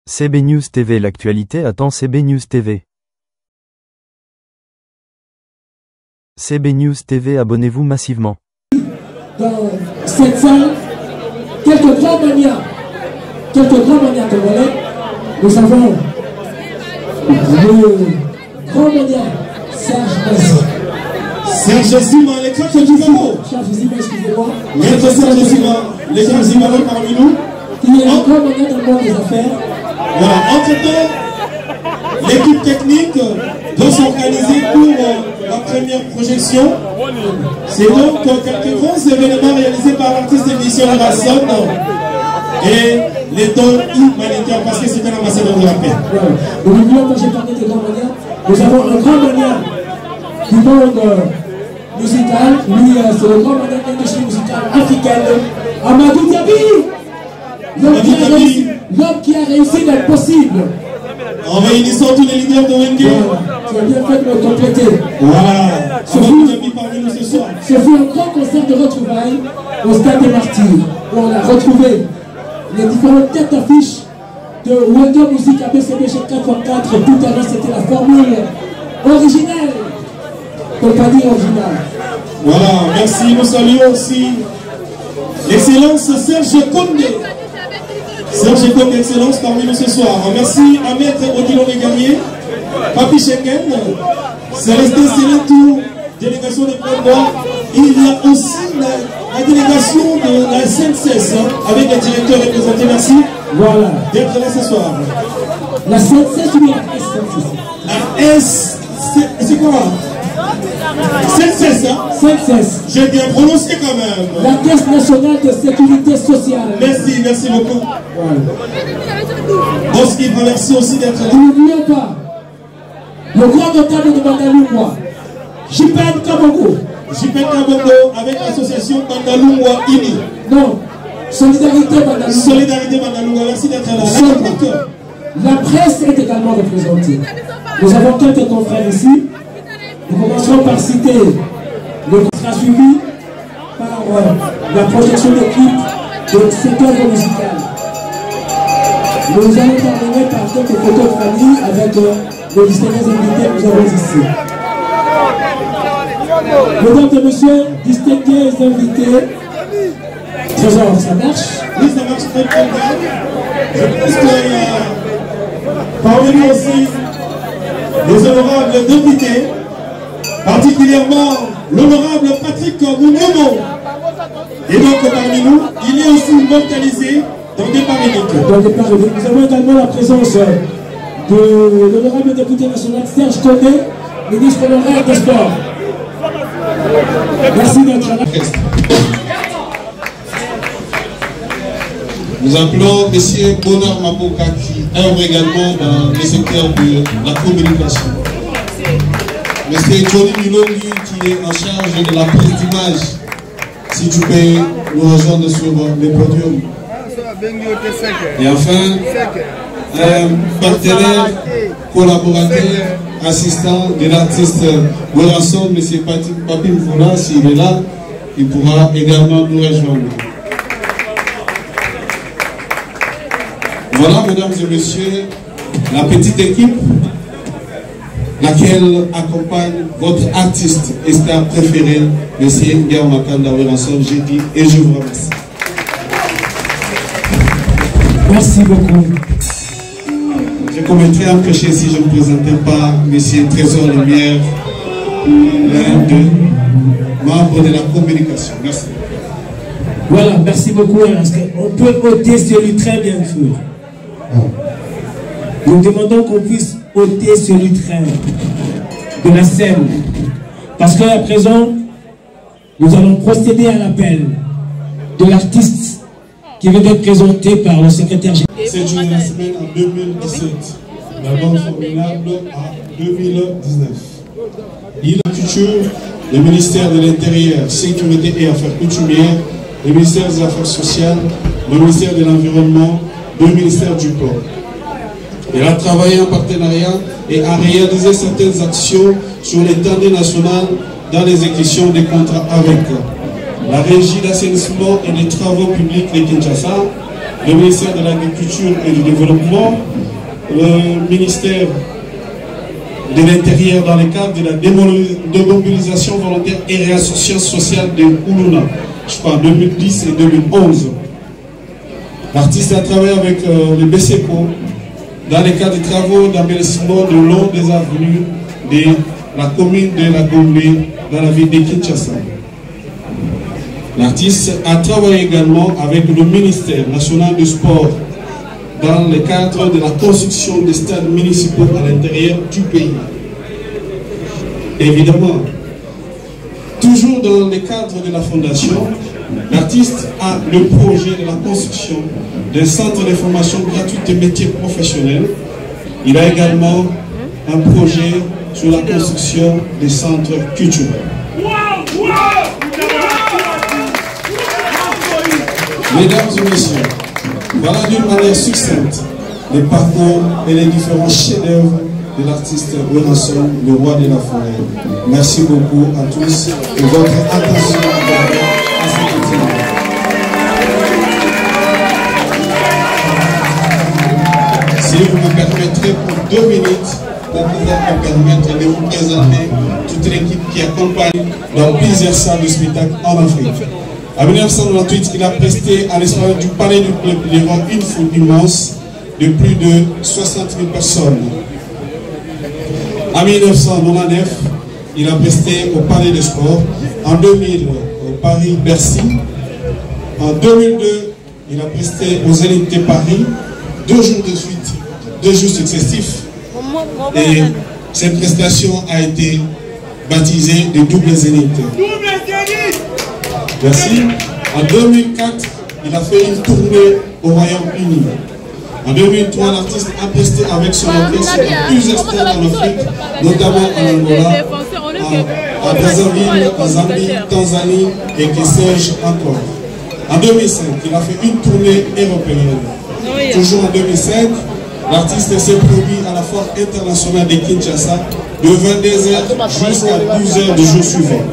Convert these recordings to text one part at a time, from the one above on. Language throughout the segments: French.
CB News TV. L'actualité attend CB News TV. CB News TV, abonnez-vous massivement. Dans cette salle, quelques grands manias congolais. Nous avons le grand mania Serge Messi. Serge Zima, l'écran de Duvalo. Serge Zima, excusez-moi. Maître Serge Zima, l'écran Zima parmi nous. Il est un grand mania dans le monde des affaires. Voilà, entre-temps, l'équipe technique doit s'organiser pour la première projection. C'est donc quelques grands événements réalisés par l'artiste émission de la Sonne et les dons humanitaires parce que c'est un ambassadeur de la paix. Voilà. N'oublions quand j'ai parlé de grand mania, nous avons un grand mania du monde musical. Lui, c'est le grand mania de l'industrie musicale africaine. Amadou Diaby, l'homme qui a réussi l'impossible. En réunissant tous les leaders de Wenge. Tu as bien fait de me compléter. Voilà. Ce fut un grand concert de retrouvailles au Stade des Martyrs, où on a retrouvé les différentes têtes d'affiche de Wenge Music ABCBG 4x4. Tout à l'heure, c'était la formule originelle. Pour pas dire originale. Voilà, merci. Nous saluons aussi l'excellence Serge Condé. Serge Condé, excellence parmi nous ce soir. Merci à Maître Odilon Gagné, Papi Schengen, Célestin Sélétou, délégation de Président. Il y a aussi la délégation de la SNCS avec le directeur représenté. Merci. Voilà. D'être là ce soir. La SNCS ou la SNCS? La S. C'est quoi? SNCS, hein? SNCS. J'ai bien prononcé quand même. La Caisse nationale de sécurité sociale. Merci beaucoup. Voilà. Boski, merci aussi d'être là. N'oublions pas le grand notable de Bandalungwa, Jipen Kabongo. Jipen Kabongo avec l'association Bandalungwa INI. Non, Solidarité Bandalungwa. Solidarité Bandalungwa, merci d'être là. La presse est également représentée. Nous avons quelques confrères ici. Nous commencerons par citer le contrat suivi par la projection d'équipe de cette œuvre musicale. Nous allons terminer par quelques photos de famille avec les distingués invités que nous avons ici. Mesdames et messieurs, distingués invités, Trésor, ça marche? Oui, ça marche très bien. Je pense qu'il y a parmi nous aussi les honorables invités, particulièrement l'honorable Patrick Mouniomo. Et donc parmi nous, il est aussi immortalisé dans des paréniques. Dans des paréniques. Nous avons également la présence de l'honorable député national Serge Condé, ministre honoraire des Sports. Merci d'être là. Nous appelons M. Bonheur Maboka qui œuvre également dans le secteur de la communication. M. Johnny Milongi qui est en charge de la prise d'image. Si tu peux nous rejoindre sur le podium. Et enfin, un partenaire, collaborateur, assistant de l'artiste Goranson, M. Papi Mfoula, s'il est là, il pourra également nous rejoindre. Voilà, mesdames et messieurs, la petite équipe laquelle accompagne votre artiste et star préféré, M. Nguer Makanda Goranson, j'ai dit et je vous remercie. Merci beaucoup. Je commettrais un péché si je ne présentais pas M. Trésor Lumière, l'un des membres de la communication. Merci. Voilà, merci beaucoup. On peut ôter celui très bien sûr. Nous demandons qu'on puisse ôter ce lutrin de la scène. Parce qu'à présent, nous allons procéder à l'appel de l'artiste qui vient d'être présenté par le secrétaire général. C'est une semaine en 2017, l'album formidable en 2019. Il a culture, le ministère de l'Intérieur, Sécurité et Affaires coutumières, le ministère des Affaires sociales, le ministère de l'Environnement, le ministère du Plan. Il a travaillé en partenariat et a réalisé certaines actions sur l'étendue nationale dans l'exécution des contrats avec la Régie d'assainissement et des travaux publics de Kinshasa, le ministère de l'Agriculture et du Développement, le ministère de l'Intérieur dans le cadre de la démobilisation volontaire et réinsertion sociale de Koulouna, je crois en 2010 et 2011. L'artiste a travaillé avec le BCECO dans le cadre des travaux d'embellissement de long des avenues de la commune de la Gombe dans la ville de Kinshasa. L'artiste a travaillé également avec le ministère national du sport dans le cadre de la construction des stades municipaux à l'intérieur du pays. Évidemment, toujours dans le cadre de la fondation, l'artiste a le projet de la construction d'un centre de formation gratuite de métiers professionnels. Il a également un projet sur la construction des centres culturels. Mesdames et messieurs, voilà d'une manière succincte les parcours et les différents chefs-d'œuvre de l'artiste Wenasson, le roi de la forêt. Merci beaucoup à tous de votre attention à cette activité. Si vous me permettrez pour 2 minutes, pour pouvoir me permettre de vous présenter toute l'équipe qui accompagne dans plusieurs salles de spectacle en Afrique. En 1998, il a presté à l'esplanade du Palais du Club devant une foule immense de plus de 60 000 personnes. En 1999, il a presté au Palais des Sports. En 2000, au Paris-Bercy. En 2002, il a presté aux Zénith de Paris 2 jours de suite, 2 jours successifs. Et cette prestation a été baptisée de Double Zénith. Merci. En 2004, il a fait une tournée au Royaume-Uni. En 2003, l'artiste a presté avec son orchestre dans plusieurs stades en Afrique, notamment en Angola, à Brazzaville, en Zambie, Tanzanie et que sais-je encore. En 2005, il a fait une tournée européenne. Toujours en 2005, l'artiste s'est produit à la Foire internationale de Kinshasa de 22h jusqu'à 12h du jour suivant.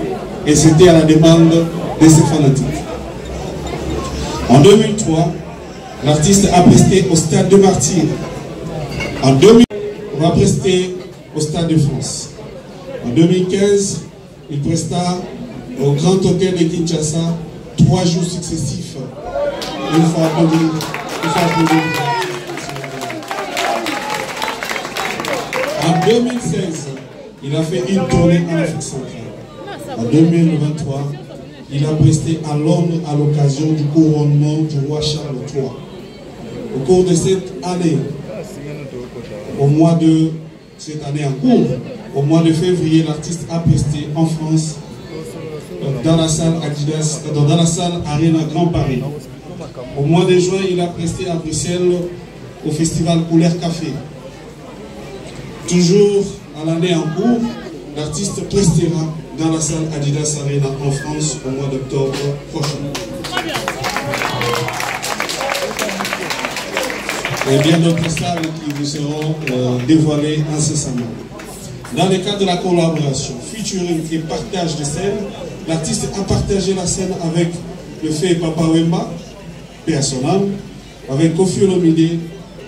Et c'était à la demande de ses fanatiques. En 2003, l'artiste a presté au Stade de Martyrs. En 2000, il va prester au Stade de France. En 2015, il presta au Grand Hôtel de Kinshasa 3 jours successifs. Il faut applaudir. En 2016, il a fait une tournée en Afrique centrale. En 2023, il a presté à Londres à l'occasion du couronnement du roi Charles III. Au cours de cette année, au mois de février, l'artiste a presté en France dans la salle Adidas, dans la salle Arena Grand Paris. Au mois de juin, il a presté à Bruxelles au festival Couleur Café. Toujours à l'année en cours, l'artiste prestera dans la salle Adidas Arena en France au mois d'octobre prochain. Et bien d'autres salles qui vous seront dévoilées incessamment. Dans le cadre de la collaboration, featuring et partage de scènes, l'artiste a partagé la scène avec le fait Papa Wemba, paix à son âme, avec Kofi Olomide,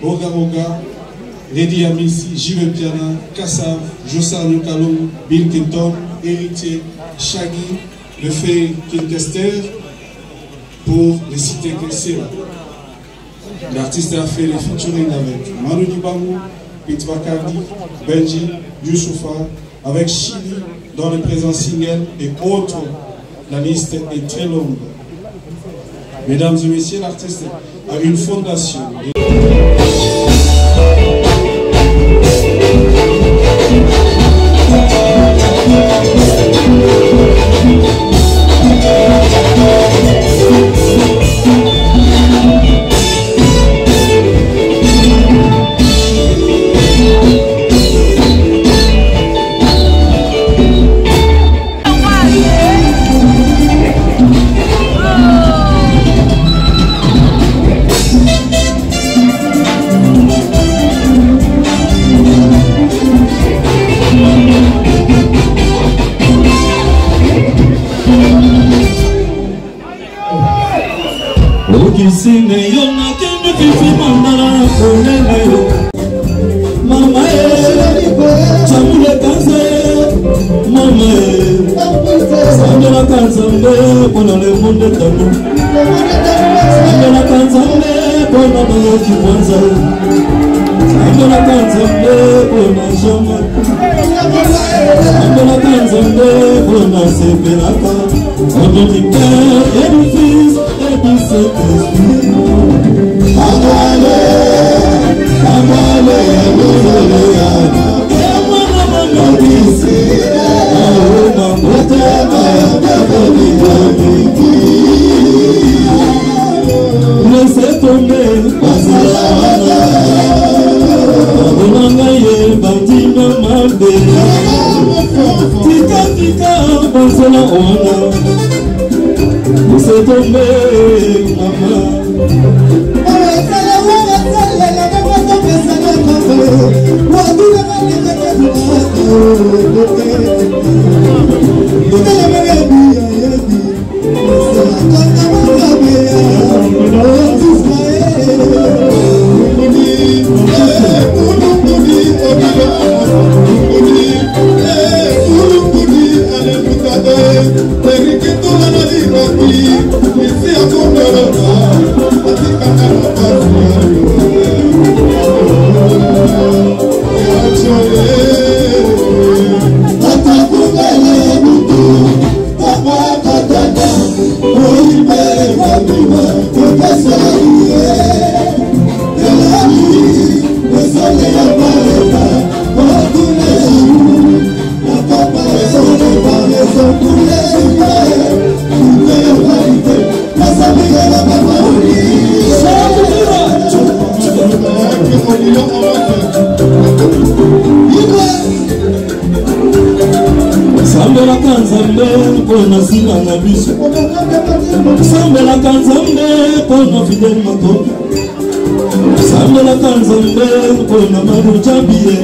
Oga Oga, Lady Amissi, Jive Piana, Kassav, Jossar Nukalou, Bill Clinton, Héritier, Shaggy, le fait Kinkester, pour les citer que c'est là. L'artiste a fait les featuring avec Manu Dibango, Pete Bacardi, Benji, Youssoufa, avec Chili dans les présents singles et autres. La liste est très longue. Mesdames et messieurs, l'artiste a une fondation. dans le monde de Tano. Sambela Kanzambe, Pona Baloki Kwanza. Sambela Kanzambe, Pona Jama. Sambela Kanzambe, Pona Sebelaka. Au nom du Père et du Fils et du Saint-Esprit. Amale, Amale, Amale, laissez tomber, bandina mabe, tika tika, banzela ona, laissez tomber, maman. Sambela Kanzambe, Pona Sila na biso. Sambela Kanzambe, Pona Fidel Mato. Sambela Kanzambe, Pona Manu Jambie.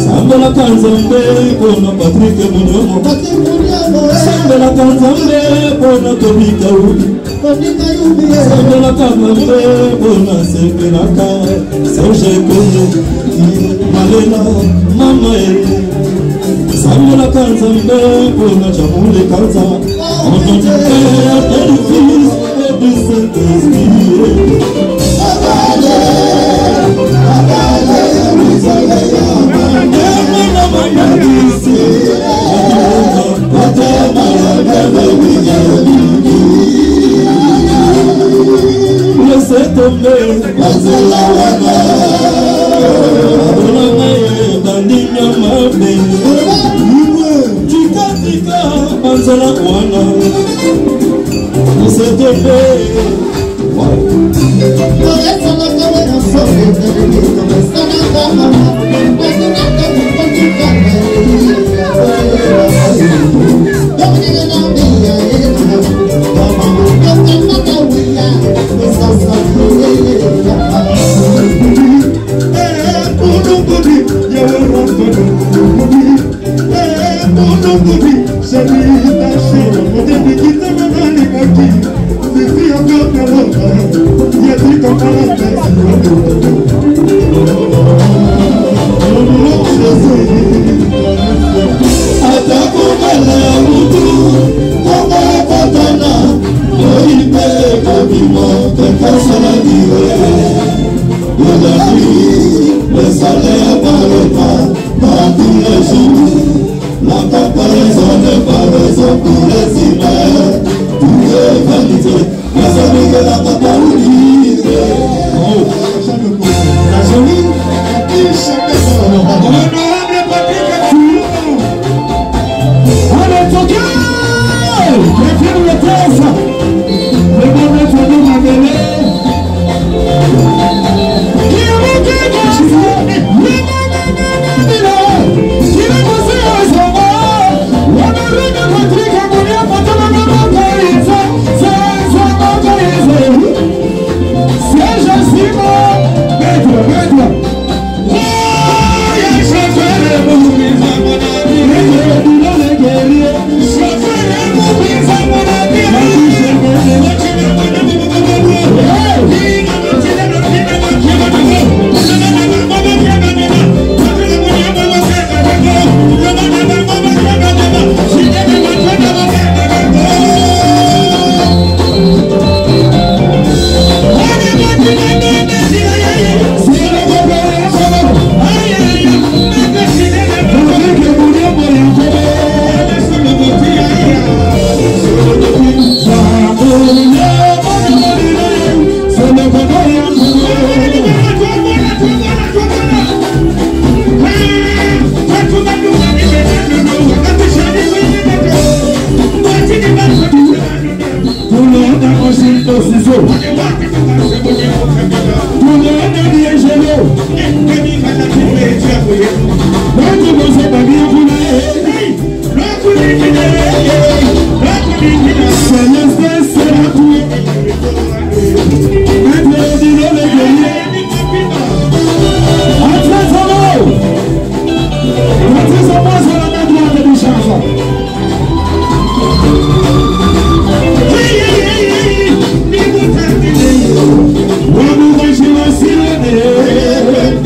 Sambela Kanzambe, Pona Patrick Munyomo. Sambela Kanzambe, Pona Tobi Kaouli. Sambela Kanzambe, Pona Sebelaka. Serge Konde, Malela, Mama Sambela Kanzambe, Pona Chamule Kanza. Au nom du Père et du Fils et du Saint-Esprit. Laissez tomber, bandina mabe, tika tika, banzala wana. Laissez tomber.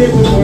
Let's go.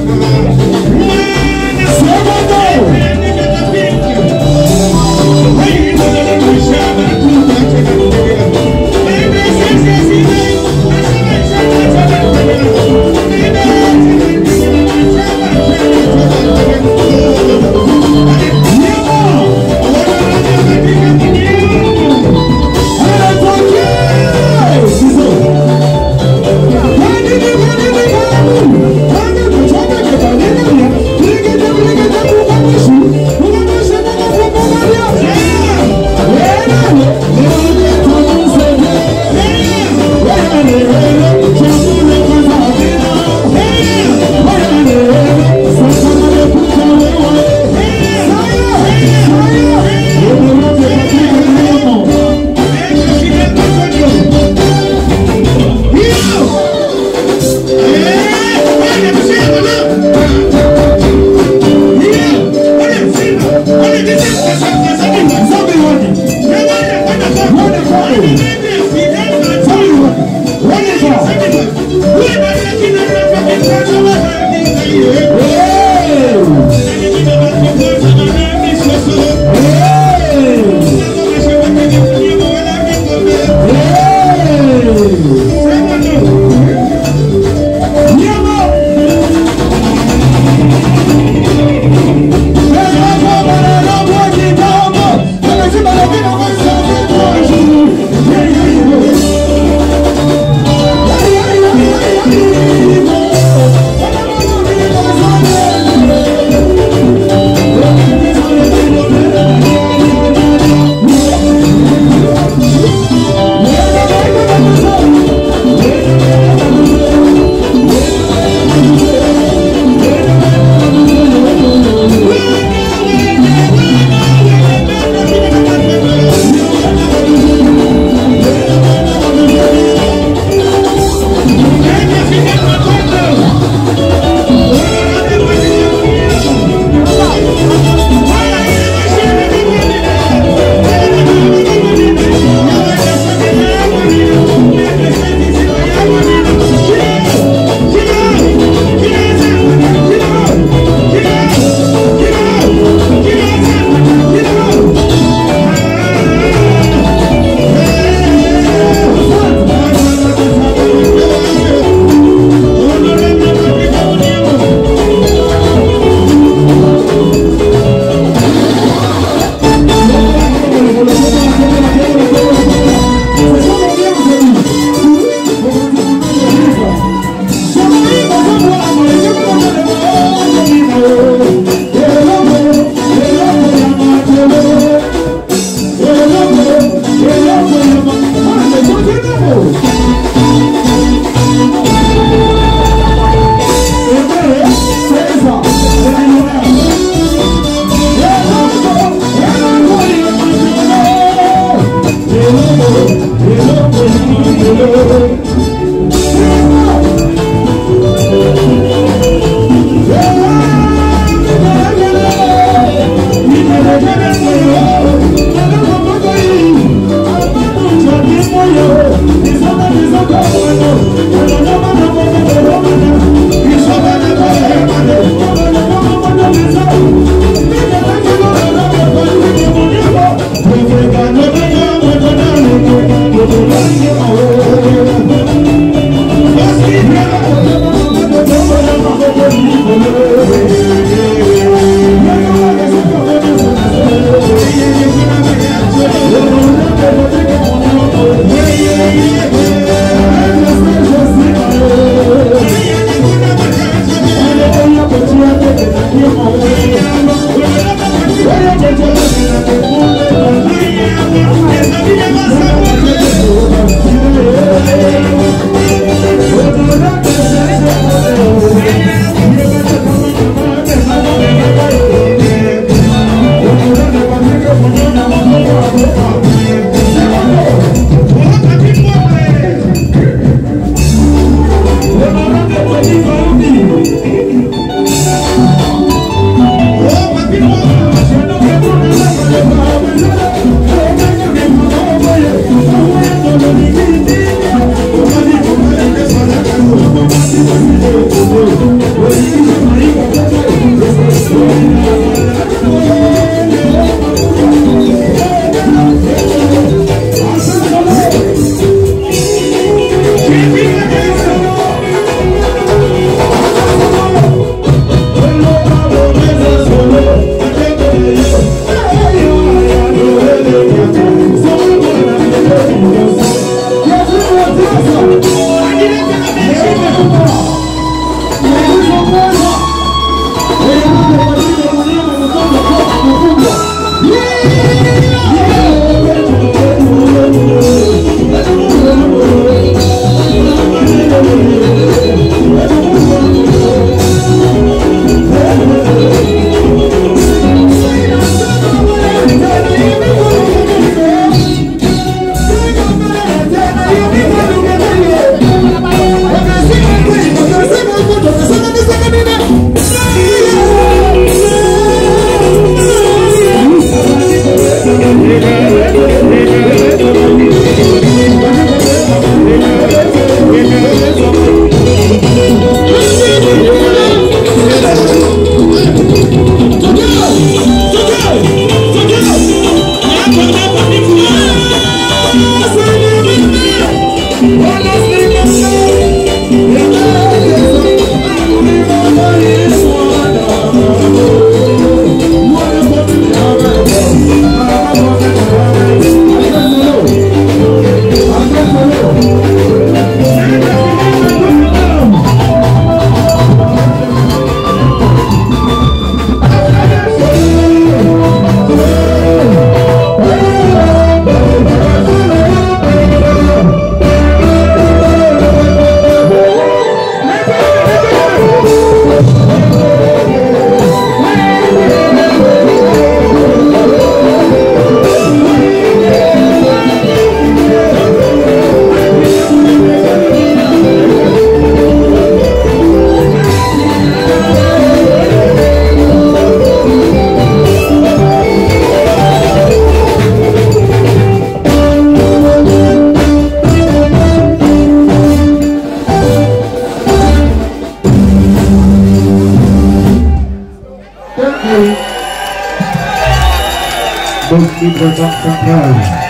Libre Central.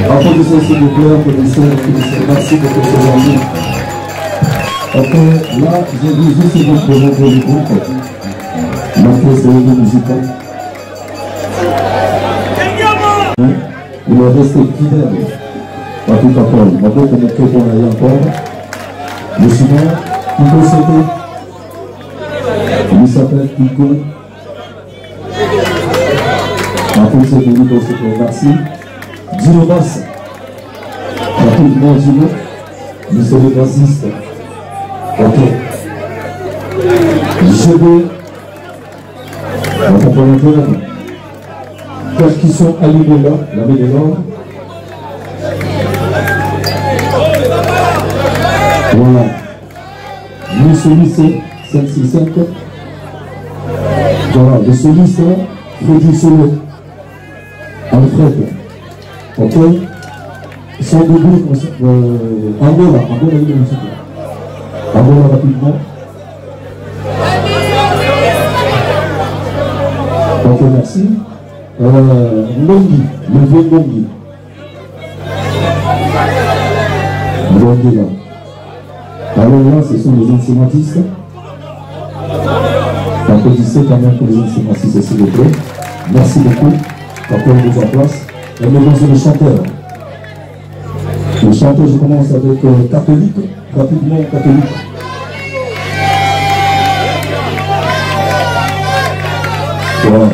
Applaudissez s'il vous plaît, applaudissez. Merci pour que c'est gentil. Ok, là, je vais juste vous présenter le groupe. L'orchestre musical. Il est resté fidèle à tout appel. On peut connaître qu'on a eu encore. Le suivant, Pico Sété. Il s'appelle Pico. Applaudissez pour Pico Sété. Merci. Dino Bass. Rapidement Dino. Monsieur le bassiste. Ok. GB. L'accompagnateur. Percussion Alibela, la main de l'or. Voilà. Le soliste 565. Voilà, le soliste Freddy Solo. Alfred. Ok. Son début, Angola, Angola rapidement. Ok, merci. Longi, le vieux Longi. Longi là. Alors là, ce sont les instrumentistes. Applaudissez quand même pour les instrumentistes, s'il vous plaît. Merci beaucoup. Après, on vous en place. Et maintenant, c'est le chanteur. Le chanteur, je commence avec catholique. Rapidement, catholique. Voilà.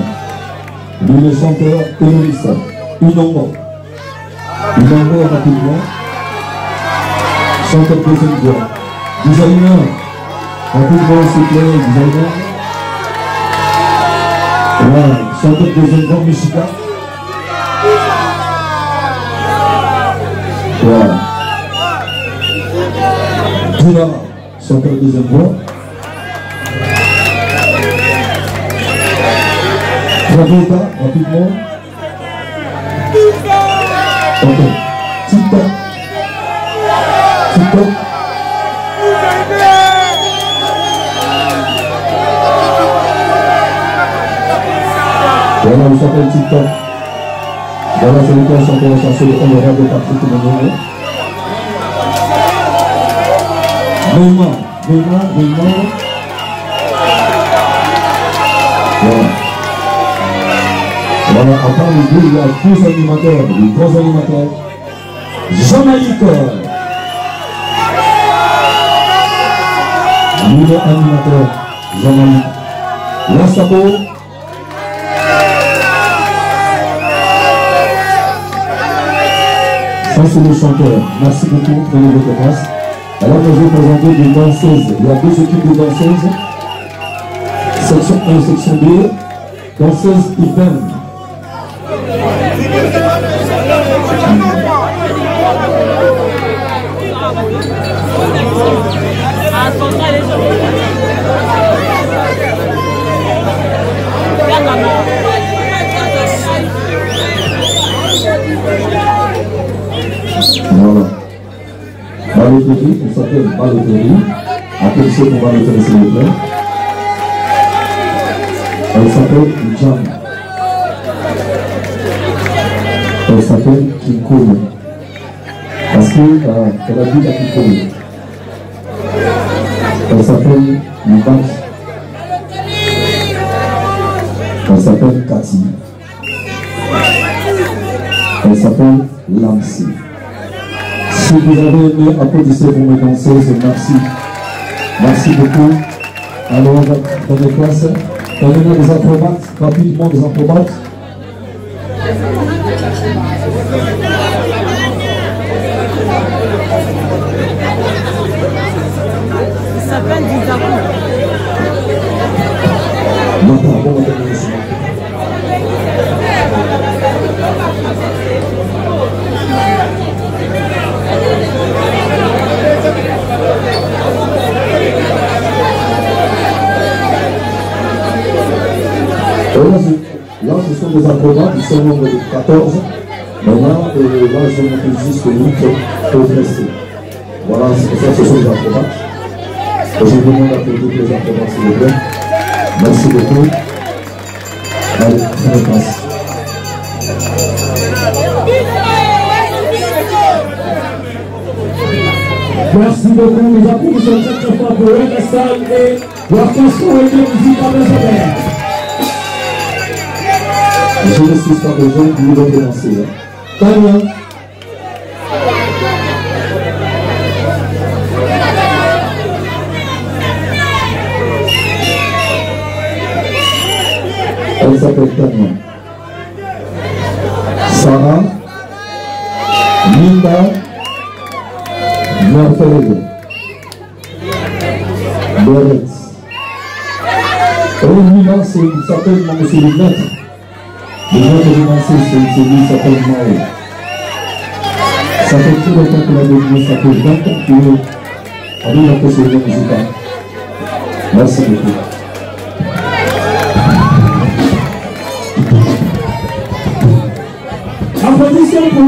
Lui, le chanteur, terroriste. Inongo rapidement. Chanteur deuxième voix. Designer. Rapidement, s'il vous plaît, designer. Voilà. Chanteur deuxième voix, Michigan. Voilà. Dina, chanteur deuxième voix. Travolta, rapidement. Ok. TikTok. TikTok. Voilà, il s'appelle TikTok. Voilà, c'est le cas chanter la chanson de honorable Patrick Monono. Neymar. Voilà. Voilà, à part les deux, il y a deux animateurs, les grands animateurs. Jean-Maïk. Lui, le animateur, Jean-Maïk. Lassabo. Ça, c'est le chanteur. Merci beaucoup, prenez votre place. Alors, je vais présenter des danseuses. Il y a deux équipes de danseuses. Section 1 et section 2. Danseuses urbaines. Voilà. Balotelli, on s'appelle Balotelli. Attention pour Balotelli, s'il vous plaît. Elle s'appelle Jam. Elle s'appelle Kikolo. Parce qu'elle habite à Kikolo. Elle s'appelle Libat. Elle s'appelle Cathy. Elle s'appelle Lamsi. Si vous avez aimé, applaudissez pour mes danseuses. Merci. Merci beaucoup. Alors, prenez place. Et maintenant des acrobates. Rapidement des acrobates. Ça s'appelle du Japon. Non, pardon, là, ce sont des acrobates, ils sont au nombre de 14. Maintenant, là, je vais montrer juste 8 pour rester. Voilà, c'est pour ça que ce sont des acrobates. Et je vous demande d'applaudir les acrobates, s'il vous plaît. Merci beaucoup. Allez, prenez place. Merci beaucoup. Nous applaudissons très fort pour Wekastan et l'orchestre Weke Musique à Bézabert. Je ne suis pas besoin de vous relancer. Tania. Elle s'appelle Tania. Sarah. Linda. Merveille. Doret. Nina, c'est certainement monsieur le maître. Le maître de Mancé, c'est lui, certainement. Ça fait tout le temps qu'il a devenu, ça fait 20 ans qu'il est en ligne de procédure musicale. Merci beaucoup. Applaudissements pour